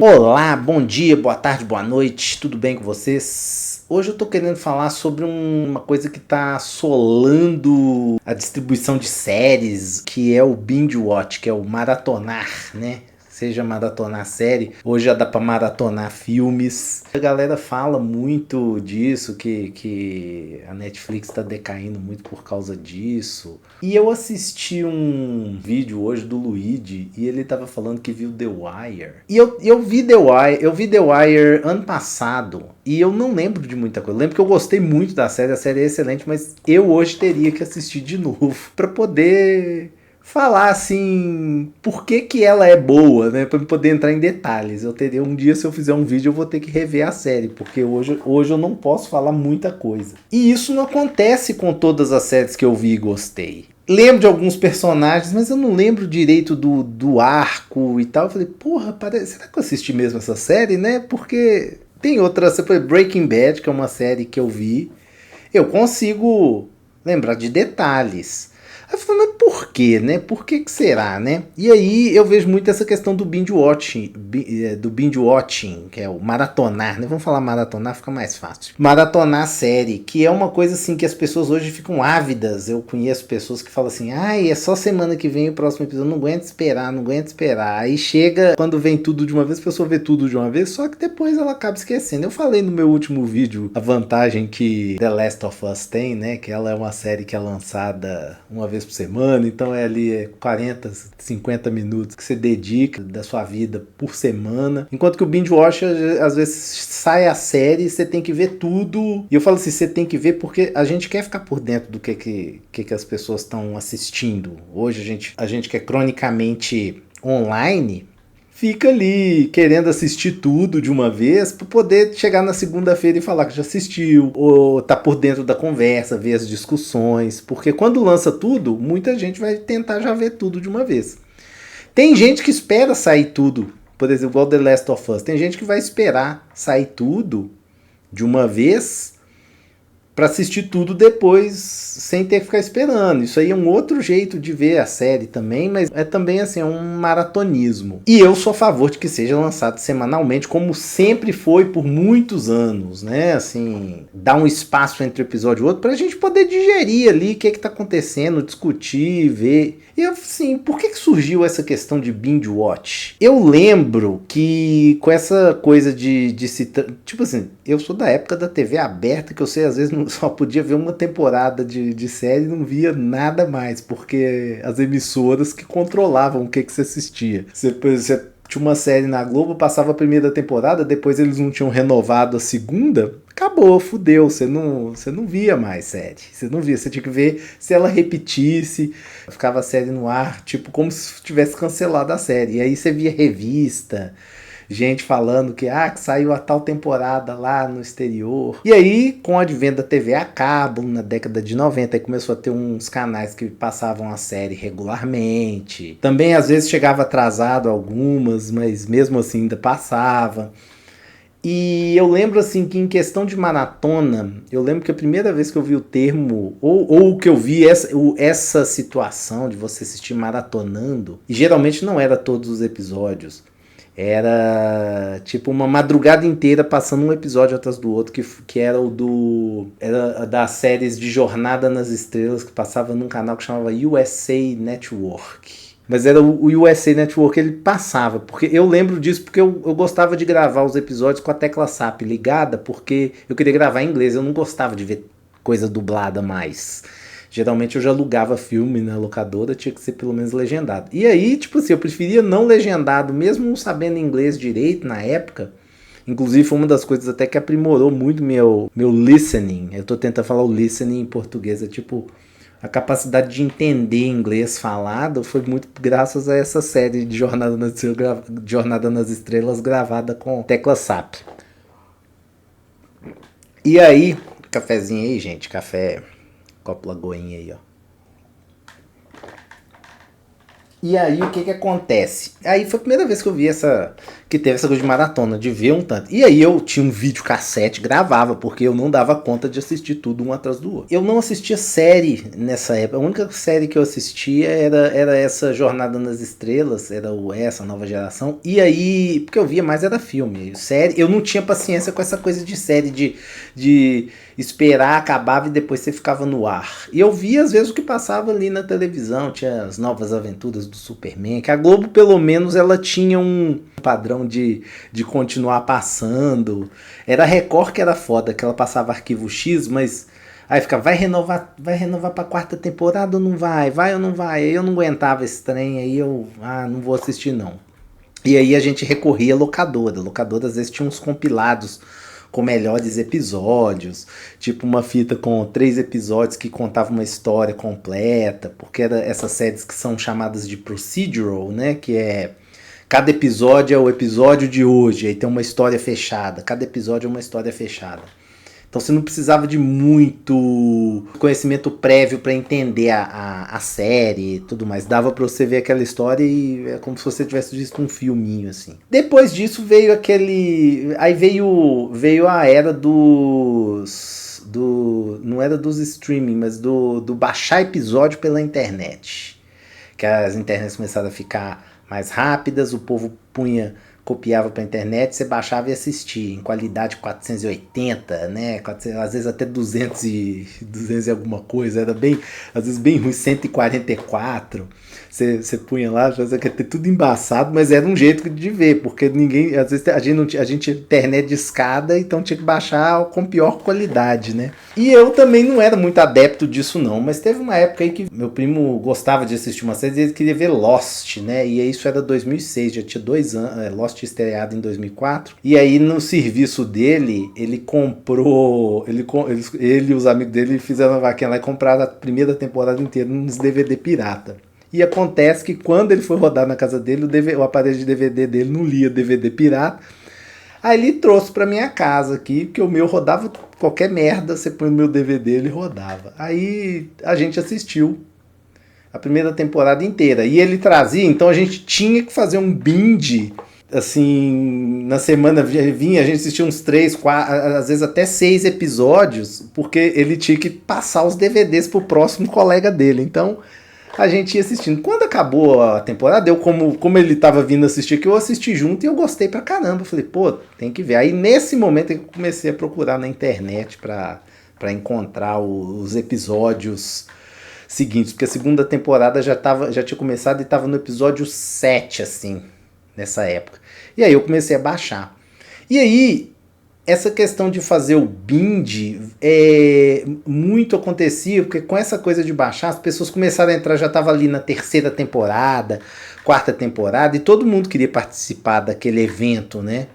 Olá, bom dia, boa tarde, boa noite, tudo bem com vocês? Hoje eu tô querendo falar sobre uma coisa que tá assolando a distribuição de séries, que é o binge watch, que é o maratonar, né? Seja maratonar série, hoje já dá pra maratonar filmes. A galera fala muito disso, que a Netflix tá decaindo muito por causa disso. E eu assisti um vídeo hoje do Luigi e ele tava falando que viu The Wire. E eu vi The Wire ano passado e eu não lembro de muita coisa. Eu lembro que eu gostei muito da série, a série é excelente, mas eu hoje teria que assistir de novo pra poder falar assim por que ela é boa, né? Pra eu poder entrar em detalhes. Eu teria um dia, se eu fizer um vídeo, eu vou ter que rever a série, porque hoje eu não posso falar muita coisa. E isso não acontece com todas as séries que eu vi e gostei. Lembro de alguns personagens, mas eu não lembro direito do arco e tal. Eu falei, porra, será que eu assisti mesmo essa série, né? Porque tem outras, você foi Breaking Bad, que é uma série que eu vi. Eu consigo lembrar de detalhes. Aí eu falei, mas por quê, né? Por que será, né? E aí eu vejo muito essa questão do binge watching, que é o maratonar, né? Vamos falar maratonar, fica mais fácil. Maratonar série, que é uma coisa assim que as pessoas hoje ficam ávidas. Eu conheço pessoas que falam assim, ai, é só semana que vem o próximo episódio, não aguento esperar, não aguento esperar. Aí chega, quando vem tudo de uma vez, a pessoa vê tudo de uma vez, só que depois ela acaba esquecendo. Eu falei no meu último vídeo a vantagem que The Last of Us tem, né? Que ela é uma série que é lançada uma vez por semana, então é ali 40, 50 minutos que você dedica da sua vida por semana. Enquanto que o binge watch, às vezes sai a série e você tem que ver tudo. E eu falo assim, você tem que ver porque a gente quer ficar por dentro do que as pessoas estão assistindo. Hoje a gente quer cronicamente online, fica ali querendo assistir tudo de uma vez para poder chegar na segunda-feira e falar que já assistiu, ou tá por dentro da conversa, ver as discussões, porque quando lança tudo, muita gente vai tentar já ver tudo de uma vez. Tem gente que espera sair tudo, por exemplo, igual The Last of Us, tem gente que vai esperar sair tudo de uma vez para assistir tudo depois sem ter que ficar esperando. Isso aí é um outro jeito de ver a série também, mas é também assim, um maratonismo. E eu sou a favor de que seja lançado semanalmente, como sempre foi por muitos anos, né? Assim, dar um espaço entre um episódio e outro pra gente poder digerir ali o que tá acontecendo, discutir, ver. E assim, por que surgiu essa questão de binge watch? Eu lembro que com essa coisa de se... Tipo assim, eu sou da época da TV aberta, que eu sei, às vezes só podia ver uma temporada de série e não via nada mais, porque as emissoras que controlavam o que você assistia. Você tinha uma série na Globo, passava a primeira temporada, depois eles não tinham renovado a segunda, acabou, fudeu, você não via mais série. Você não via, você tinha que ver se ela repetisse, ficava a série no ar, tipo como se tivesse cancelado a série. E aí você via revista, gente falando que saiu a tal temporada lá no exterior. E aí, com o advento da TV a cabo, na década de 90, aí começou a ter uns canais que passavam a série regularmente. Também, às vezes, chegava atrasado algumas, mas mesmo assim ainda passava. E eu lembro assim que em questão de maratona, eu lembro que a primeira vez que eu vi o termo, ou que eu vi essa situação de você assistir maratonando, e geralmente não era todos os episódios, era tipo uma madrugada inteira passando um episódio atrás do outro, que era era das séries de Jornada nas Estrelas, que passava num canal que chamava USA Network. Mas era o USA Network, ele passava, porque eu lembro disso porque eu gostava de gravar os episódios com a tecla SAP ligada, porque eu queria gravar em inglês, eu não gostava de ver coisa dublada mais. Geralmente eu já alugava filme na locadora, tinha que ser pelo menos legendado. E aí, tipo assim, eu preferia não legendado, mesmo não sabendo inglês direito na época. Inclusive foi uma das coisas até que aprimorou muito meu listening. Eu tô tentando falar o listening em português, é tipo a capacidade de entender inglês falado foi muito graças a essa série de Jornada nas Estrelas gravada com tecla SAP. E aí, cafezinho aí, gente, café, copo lagoinha aí, ó. E aí o que que acontece? Aí foi a primeira vez que eu vi que teve essa coisa de maratona, de ver um tanto. E aí eu tinha um videocassete, gravava, porque eu não dava conta de assistir tudo um atrás do outro. Eu não assistia série nessa época. A única série que eu assistia era essa Jornada nas Estrelas, era essa nova geração. E aí, porque eu via mais era filme. Série, eu não tinha paciência com essa coisa de série, de esperar, acabava e depois você ficava no ar. E eu via às vezes o que passava ali na televisão, tinha as novas aventuras do Superman, que a Globo pelo menos ela tinha um padrão de continuar passando. Era a Record que era foda, que ela passava Arquivo X, mas aí ficava, vai renovar pra quarta temporada ou não vai? Vai ou não vai? Aí eu não aguentava esse trem, aí eu, não vou assistir não. E aí a gente recorria à locadora. A locadora às vezes tinha uns compilados com melhores episódios, tipo uma fita com 3 episódios que contava uma história completa, porque era essas séries que são chamadas de procedural, né, que é cada episódio é o episódio de hoje, aí tem uma história fechada, cada episódio é uma história fechada. Então você não precisava de muito conhecimento prévio para entender a série e tudo mais. Dava para você ver aquela história e é como se você tivesse visto um filminho assim. Depois disso veio aquele... Aí veio a era não era dos streaming, mas do baixar episódio pela internet. Que as internets começaram a ficar mais rápidas, o povo copiava para a internet, você baixava e assistia em qualidade 480, né? Às vezes até 200 e alguma coisa, era bem, às vezes bem ruim, 144. Você punha lá, já quer ter tudo embaçado, mas era um jeito de ver, porque ninguém, às vezes a gente tinha internet de escada, então tinha que baixar com pior qualidade, né? E eu também não era muito adepto disso não, mas teve uma época aí que meu primo gostava de assistir uma série e ele queria ver Lost, né? E isso era 2006, já tinha 2 anos, Lost estreado em 2004, e aí no serviço dele, ele comprou, ele e os amigos dele fizeram uma vaquinha lá e compraram a primeira temporada inteira nos DVD pirata. E acontece que quando ele foi rodar na casa dele, o aparelho de DVD dele não lia DVD pirata. Aí ele trouxe pra minha casa aqui, porque o meu rodava qualquer merda, você põe no meu DVD, ele rodava. Aí a gente assistiu a primeira temporada inteira. E ele trazia, então a gente tinha que fazer um binge, assim, na semana vinha, a gente assistia uns 3, 4, às vezes até 6 episódios, porque ele tinha que passar os DVDs pro próximo colega dele. Então a gente ia assistindo. Quando acabou a temporada, eu, como ele tava vindo assistir aqui, eu assisti junto e eu gostei pra caramba. Eu falei, pô, tem que ver. Aí nesse momento eu comecei a procurar na internet pra encontrar os episódios seguintes, porque a segunda temporada já tinha começado e tava no episódio 7, assim, nessa época. E aí eu comecei a baixar. E aí, essa questão de fazer o binge muito acontecia, porque com essa coisa de baixar, as pessoas começaram a entrar, já estava ali na 3ª temporada, 4ª temporada, e todo mundo queria participar daquele evento, né?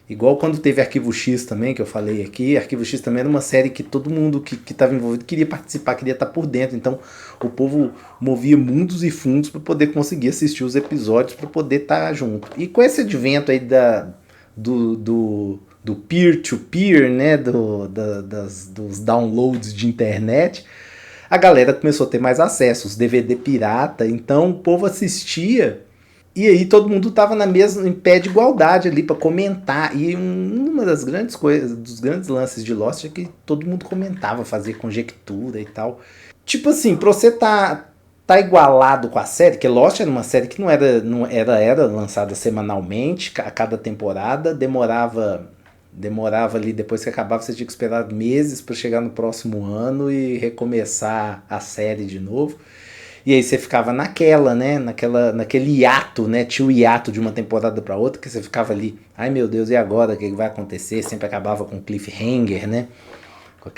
Igual quando teve Arquivo X também, que eu falei aqui. Arquivo X também era uma série que todo mundo que estava envolvido queria participar, queria estar por dentro. Então o povo movia mundos e fundos para poder conseguir assistir os episódios, para poder estar junto. E com esse advento aí do peer-to-peer, né, dos downloads de internet, a galera começou a ter mais acesso, os DVD pirata, então o povo assistia e aí todo mundo tava em pé de igualdade ali para comentar. E uma das grandes coisas, dos grandes lances de Lost é que todo mundo comentava, fazia conjectura e tal. Tipo assim, pra você tá igualado com a série, que Lost era uma série que era lançada semanalmente, a cada temporada, demorava ali, depois que acabava você tinha que esperar meses para chegar no próximo ano e recomeçar a série de novo. E aí você ficava naquela, né, naquele hiato, né, tinha o hiato de uma temporada para outra, que você ficava ali, ai meu Deus, e agora, o que vai acontecer? Sempre acabava com cliffhanger, né, com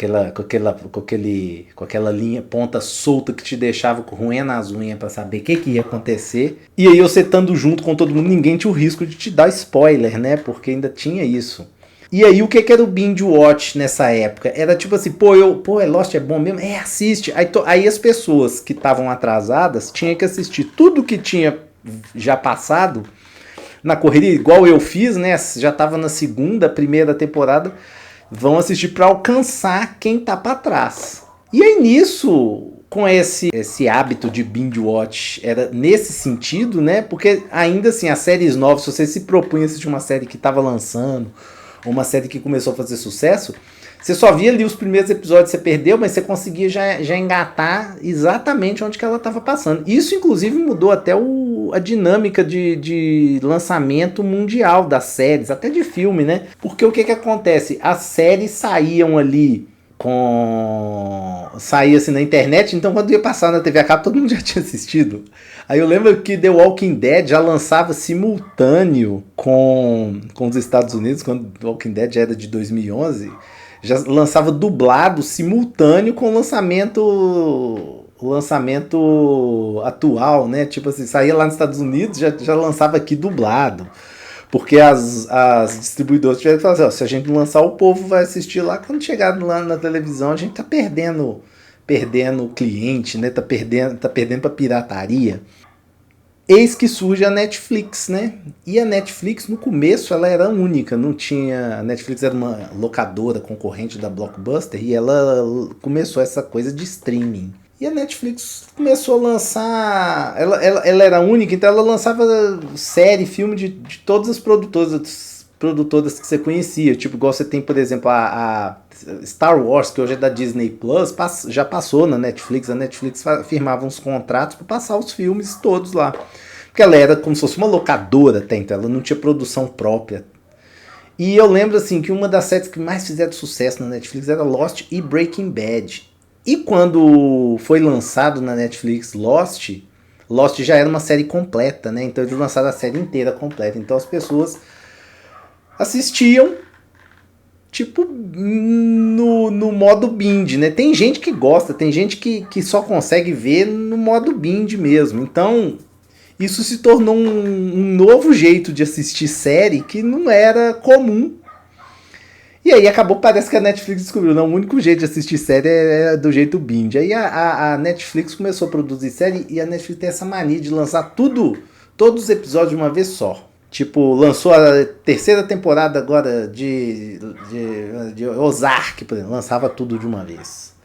aquela linha, ponta solta que te deixava roendo as unhas para saber o que ia acontecer. E aí você estando junto com todo mundo, ninguém tinha o risco de te dar spoiler, né, porque ainda tinha isso. E aí o que era o binge watch nessa época? Era tipo assim, Lost é bom mesmo? Assiste. Aí as pessoas que estavam atrasadas tinham que assistir tudo que tinha já passado na correria, igual eu fiz, né? Já tava na primeira temporada, vão assistir para alcançar quem tá para trás. E aí nisso, com esse hábito de binge watch era nesse sentido, né? Porque ainda assim, as séries novas, se você se propunha a assistir uma série que estava lançando, ou uma série que começou a fazer sucesso, você só via ali os primeiros episódios, você perdeu, mas você conseguia já engatar exatamente onde que ela estava passando. Isso, inclusive, mudou até a dinâmica de lançamento mundial das séries, até de filme, né? Porque o que acontece? As séries saíam ali saía assim na internet, então quando ia passar na TV a cabo todo mundo já tinha assistido. Aí eu lembro que The Walking Dead já lançava simultâneo com os Estados Unidos, quando The Walking Dead já era de 2011, já lançava dublado simultâneo com o lançamento atual, né? Tipo assim, saía lá nos Estados Unidos, já lançava aqui dublado. Porque as distribuidoras tiveram que falar assim, ó, se a gente não lançar, o povo vai assistir lá. Quando chegar lá na televisão, a gente tá perdendo o cliente, né? Tá perdendo pra pirataria. Eis que surge a Netflix, né? E a Netflix, no começo, ela era única. Não tinha... A Netflix era uma locadora concorrente da Blockbuster e ela começou essa coisa de streaming. E a Netflix começou a lançar... Ela era única, então ela lançava série, filme de todas as produtoras que você conhecia. Tipo, igual você tem, por exemplo, a Star Wars, que hoje é da Disney Plus, já passou na Netflix. A Netflix firmava uns contratos para passar os filmes todos lá. Porque ela era como se fosse uma locadora até então, ela não tinha produção própria. E eu lembro assim que uma das séries que mais fizeram sucesso na Netflix era Lost e Breaking Bad. E quando foi lançado na Netflix Lost já era uma série completa, né? Então eles lançaram a série inteira completa. Então as pessoas assistiam, tipo, no modo binge, né? Tem gente que gosta, tem gente que só consegue ver no modo binge mesmo. Então isso se tornou um novo jeito de assistir série que não era comum. E aí parece que a Netflix descobriu, não, o único jeito de assistir série é do jeito binge. Aí a Netflix começou a produzir série e a Netflix tem essa mania de lançar todos os episódios de uma vez só. Tipo, lançou a terceira temporada agora de Ozark, por exemplo, lançava tudo de uma vez.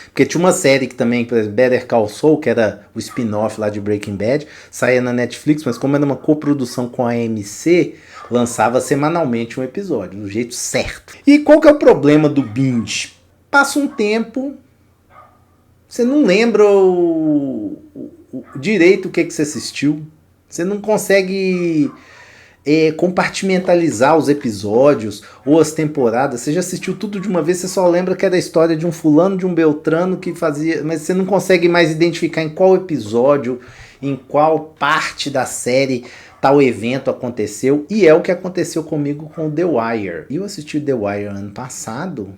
Porque tinha uma série que também, por exemplo, Better Call Saul, que era o spin-off lá de Breaking Bad, saía na Netflix, mas como era uma coprodução com a AMC, lançava semanalmente um episódio, do jeito certo. E qual que é o problema do binge? Passa um tempo, você não lembra direito o que você assistiu, você não consegue compartimentalizar os episódios ou as temporadas. Você já assistiu tudo de uma vez, você só lembra que era a história de um fulano, de um beltrano que fazia, mas você não consegue mais identificar em qual episódio, em qual parte da série tal evento aconteceu. E é o que aconteceu comigo com The Wire. Eu assisti The Wire ano passado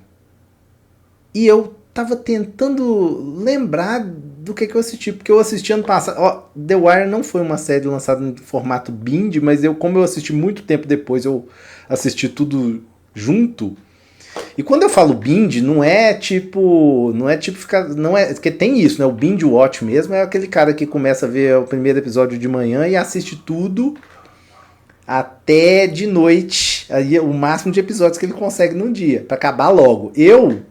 e eu tava tentando lembrar do que eu assisti, porque eu assisti ano passado. The Wire não foi uma série lançada em formato binge, mas como eu assisti muito tempo depois, eu assisti tudo junto. E quando eu falo binge, não é tipo ficar, não é, porque tem isso, né? O binge watch mesmo é aquele cara que começa a ver o primeiro episódio de manhã e assiste tudo até de noite, aí o máximo de episódios que ele consegue num dia, para acabar logo. Eu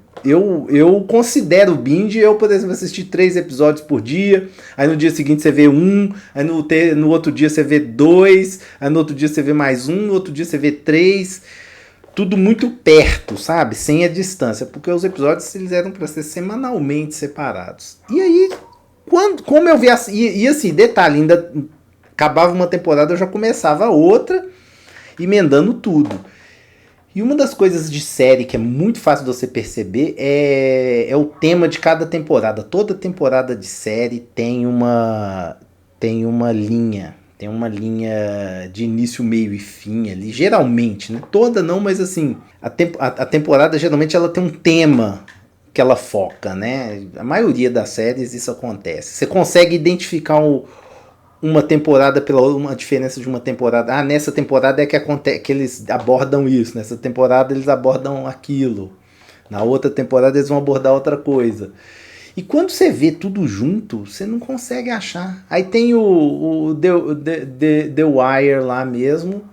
considero binge, por exemplo, assistir 3 episódios por dia, aí no dia seguinte você vê 1, aí no outro dia você vê 2, aí no outro dia você vê mais 1, no outro dia você vê 3, tudo muito perto, sabe? Sem a distância, porque os episódios eles eram para ser semanalmente separados. E aí, como eu vi assim, e assim, detalhe, ainda acabava uma temporada, eu já começava outra, emendando tudo. E uma das coisas de série que é muito fácil de você perceber é o tema de cada temporada. Toda temporada de série tem uma linha. Tem uma linha de início, meio e fim ali. Geralmente, né? Toda não, mas assim, a temporada geralmente ela tem um tema que ela foca, né? A maioria das séries isso acontece. Você consegue identificar uma temporada uma diferença de uma temporada. Nessa temporada é que eles abordam isso. Nessa temporada eles abordam aquilo. Na outra temporada eles vão abordar outra coisa. E quando você vê tudo junto, você não consegue achar. Aí tem o The Wire lá mesmo.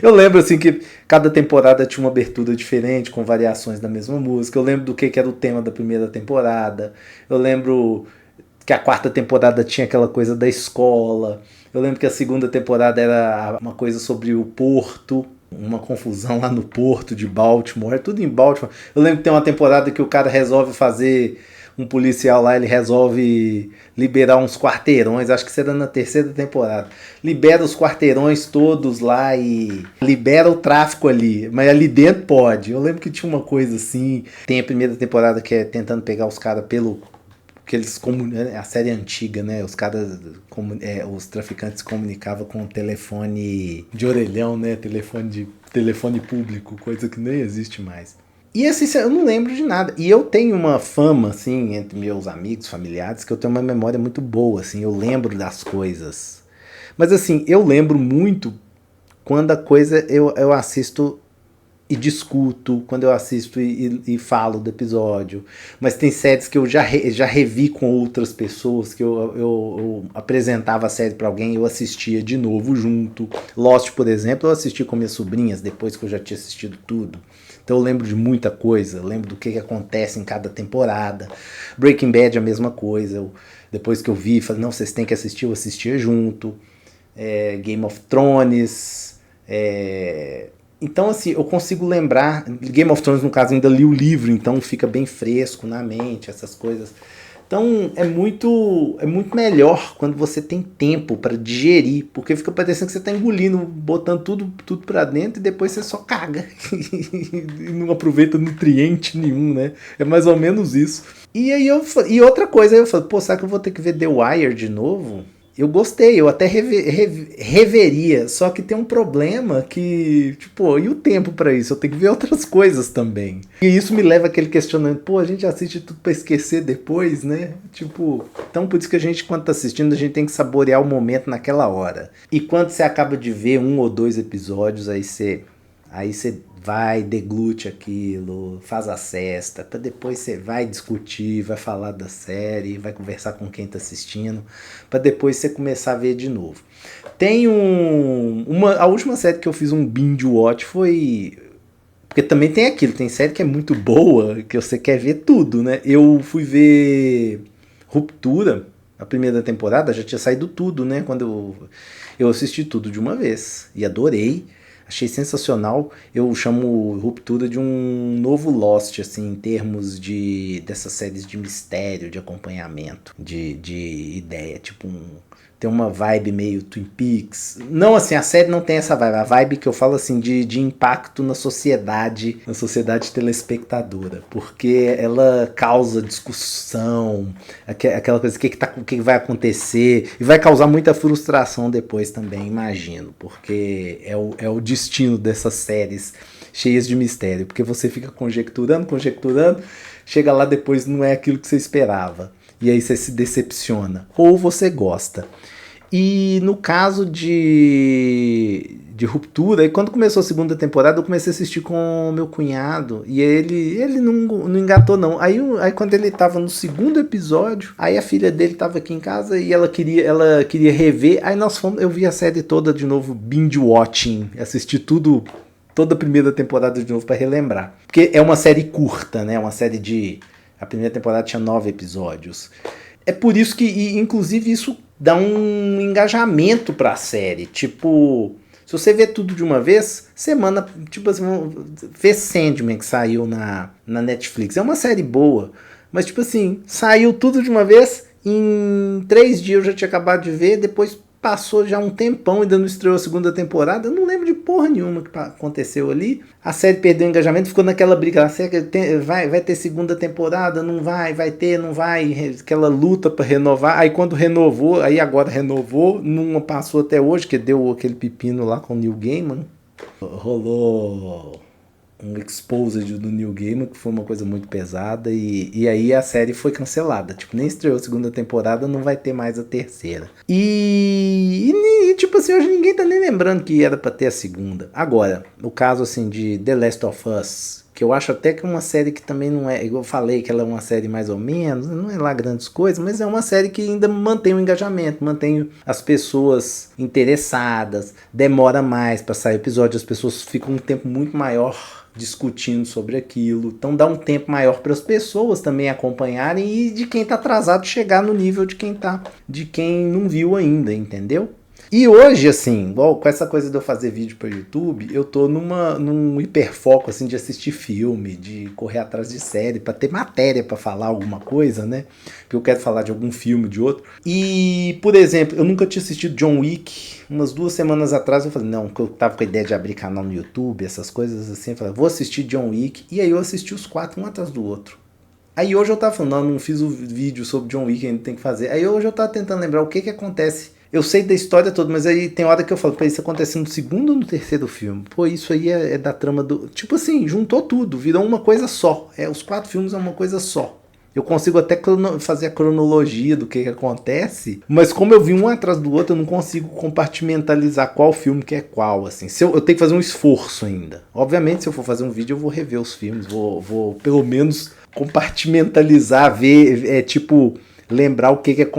Eu lembro assim que Cada temporada tinha uma abertura diferente, com variações da mesma música. Eu lembro do que era o tema da primeira temporada. Eu lembro que a quarta temporada tinha aquela coisa da escola. Eu lembro que a segunda temporada era uma coisa sobre o porto, uma confusão lá no porto de Baltimore, é tudo em Baltimore. Eu lembro que tem uma temporada que o cara resolve fazer, um policial lá, ele resolve liberar uns quarteirões, acho que isso era na terceira temporada. Libera os quarteirões todos lá e libera o tráfico ali, mas ali dentro pode. Eu lembro que tinha uma coisa assim, tem a primeira temporada que é tentando pegar os caras pelo que eles a série antiga, né? Os caras, os traficantes se comunicavam com o telefone de orelhão, né? Telefone público, coisa que nem existe mais. E assim, eu não lembro de nada. E eu tenho uma fama, assim, entre meus amigos, familiares, que eu tenho uma memória muito boa, assim, eu lembro das coisas. Mas assim, eu lembro muito quando a coisa eu assisto e discuto, quando eu assisto e falo do episódio. Mas tem séries que eu já revi com outras pessoas, que eu apresentava a série pra alguém e eu assistia de novo junto. Lost, por exemplo, eu assisti com minhas sobrinhas depois que eu já tinha assistido tudo. Então eu lembro de muita coisa, lembro do que acontece em cada temporada. Breaking Bad é a mesma coisa. Depois que eu vi, falei, não, vocês têm que assistir, eu assistia junto. Game of Thrones. Então, assim, eu consigo lembrar. Game of Thrones, no caso, ainda li o livro, então fica bem fresco na mente, essas coisas. Então, é muito melhor quando você tem tempo para digerir, porque fica parecendo que você está engolindo, botando tudo para dentro e depois você só caga. E não aproveita nutriente nenhum, né? É mais ou menos isso. E outra coisa, aí eu falei, pô, será que eu vou ter que ver The Wire de novo? Eu gostei, eu até reveria, só que tem um problema que, tipo, e o tempo pra isso? Eu tenho que ver outras coisas também. E isso me leva àquele questionamento, pô, a gente assiste tudo pra esquecer depois, né? Tipo, então por isso que a gente, quando tá assistindo, a gente tem que saborear o momento naquela hora. E quando você acaba de ver 1 ou 2 episódios, aí você vai, deglute aquilo, faz a cesta, pra depois você vai discutir, vai falar da série, vai conversar com quem tá assistindo, pra depois você começar a ver de novo. Tem a última série que eu fiz um binge watch foi... Porque também tem aquilo, tem série que é muito boa, que você quer ver tudo, né? Eu fui ver Ruptura, a primeira temporada, já tinha saído tudo, né? Quando eu assisti tudo de uma vez e adorei. Achei sensacional. Eu chamo Ruptura de um novo Lost, assim, em termos dessas séries de mistério, de acompanhamento, de ideia. Tipo, tem uma vibe meio Twin Peaks. Não, assim, a série não tem essa vibe. A vibe que eu falo, assim, de impacto na sociedade telespectadora. Porque ela causa discussão, aquela coisa, o que vai acontecer. E vai causar muita frustração depois também, imagino. Porque é o destino dessas séries cheias de mistério. Porque você fica conjecturando, chega lá depois não é aquilo que você esperava. E aí você se decepciona. Ou você gosta. E no caso de Ruptura, aí quando começou a segunda temporada, eu comecei a assistir com meu cunhado. E ele não engatou, não. Aí quando ele tava no segundo episódio, aí a filha dele tava aqui em casa e ela queria rever. Aí eu vi a série toda de novo, binge watching. Assisti toda a primeira temporada de novo para relembrar. Porque é uma série curta, né? Uma série a primeira temporada tinha 9 episódios. É por isso que, inclusive, isso dá um engajamento pra série. Tipo, se você vê tudo de uma vez, semana, tipo assim, vê Sandman, que saiu na Netflix. É uma série boa, mas tipo assim, saiu tudo de uma vez, em 3 dias eu já tinha acabado de ver, depois passou já um tempão e ainda não estreou a segunda temporada. Eu não lembro de porra nenhuma que aconteceu ali. A série perdeu o engajamento, ficou naquela briga. Vai ter segunda temporada? Não vai? Vai ter? Não vai? Aquela luta pra renovar. Aí quando renovou, aí agora renovou, não passou até hoje, que deu aquele pepino lá com o Neil Gaiman. Rolou um exposed do Neil Gaiman, que foi uma coisa muito pesada, e aí a série foi cancelada. Tipo, nem estreou a segunda temporada, não vai ter mais a terceira. E E tipo assim, hoje ninguém tá nem lembrando que era pra ter a segunda. Agora, no caso assim de The Last of Us, que eu acho até que é uma série que também não é, igual eu falei que ela é uma série mais ou menos, não é lá grandes coisas, mas é uma série que ainda mantém o engajamento, mantém as pessoas interessadas, demora mais pra sair episódio, as pessoas ficam um tempo muito maior discutindo sobre aquilo, então dá um tempo maior para as pessoas também acompanharem e de quem tá atrasado chegar no nível de quem não viu ainda, entendeu? E hoje, assim, igual com essa coisa de eu fazer vídeo para YouTube, eu tô num hiperfoco, assim, de assistir filme, de correr atrás de série, para ter matéria para falar alguma coisa, né? Porque eu quero falar de algum filme, de outro. E, por exemplo, eu nunca tinha assistido John Wick. Umas 2 semanas atrás eu falei, não, que eu tava com a ideia de abrir canal no YouTube, essas coisas assim. Eu falei, vou assistir John Wick. E aí eu assisti os 4, um atrás do outro. Aí hoje eu tava falando, não fiz o vídeo sobre John Wick, ainda tem que fazer. Aí hoje eu tava tentando lembrar o que acontece. Eu sei da história toda, mas aí tem hora que eu falo, pô, isso acontece no segundo ou no terceiro filme? Pô, isso aí é da trama do... Tipo assim, juntou tudo, virou uma coisa só. Os 4 filmes é uma coisa só. Eu consigo até fazer a cronologia do que acontece, mas como eu vi um atrás do outro, eu não consigo compartimentalizar qual filme que é qual, assim. Eu tenho que fazer um esforço ainda. Obviamente, se eu for fazer um vídeo, eu vou rever os filmes, vou pelo menos compartimentalizar, ver, tipo... lembrar o que é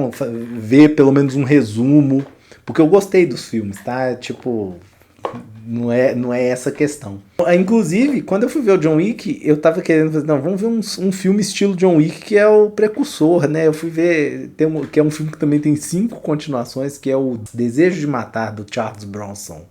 ver pelo menos um resumo, porque eu gostei dos filmes, tá? Tipo, não é essa a questão. Inclusive, quando eu fui ver o John Wick, eu tava querendo fazer, não, vamos ver um filme estilo John Wick, que é o precursor, né? Eu fui ver, que é um filme que também tem 5 continuações, que é o Desejo de Matar, do Charles Bronson.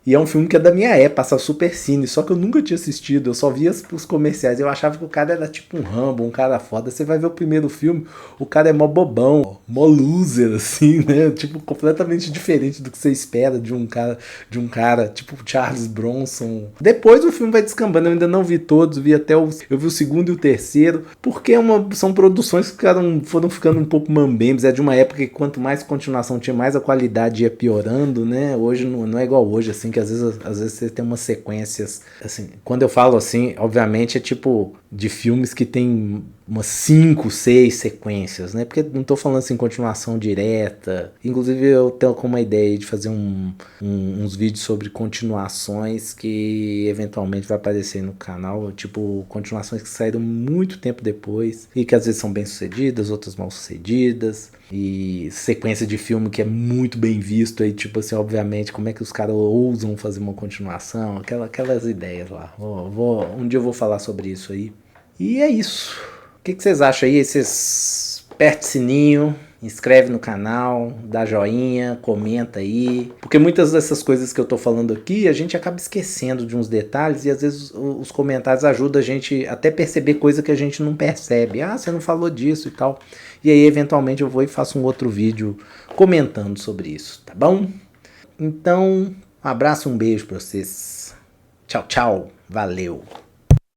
E é um filme que é da minha época, passa super cine, só que eu nunca tinha assistido, eu só via os comerciais, eu achava que o cara era tipo um Rambo, um cara foda. Você vai ver o primeiro filme, o cara é mó bobão, mó loser, assim, né? Tipo, completamente diferente do que você espera de um cara tipo Charles Bronson. Depois o filme vai descambando, eu ainda não vi todos, eu vi o segundo e o terceiro, porque são produções que foram ficando um pouco mambembes, é de uma época que quanto mais continuação tinha, mais a qualidade ia piorando, né? Hoje não é igual hoje, assim, que às vezes você tem umas sequências, assim, quando eu falo assim, obviamente é tipo de filmes que tem umas 5, 6 sequências, né? Porque não tô falando assim continuação direta. Inclusive eu tenho como uma ideia de fazer uns vídeos sobre continuações que eventualmente vai aparecer no canal, tipo continuações que saíram muito tempo depois e que às vezes são bem sucedidas, outras mal sucedidas, e sequência de filme que é muito bem visto aí, tipo assim, obviamente, como é que os caras ousam fazer uma continuação, aquelas ideias lá. Um dia eu vou falar sobre isso aí. E é isso. O que vocês acham aí? Aperte o sininho, inscreve no canal, dá joinha, comenta aí. Porque muitas dessas coisas que eu tô falando aqui, a gente acaba esquecendo de uns detalhes e às vezes os comentários ajudam a gente até perceber coisa que a gente não percebe. Ah, você não falou disso e tal. E aí, eventualmente, eu vou e faço um outro vídeo comentando sobre isso, tá bom? Então, um abraço, um beijo pra vocês. Tchau, tchau. Valeu.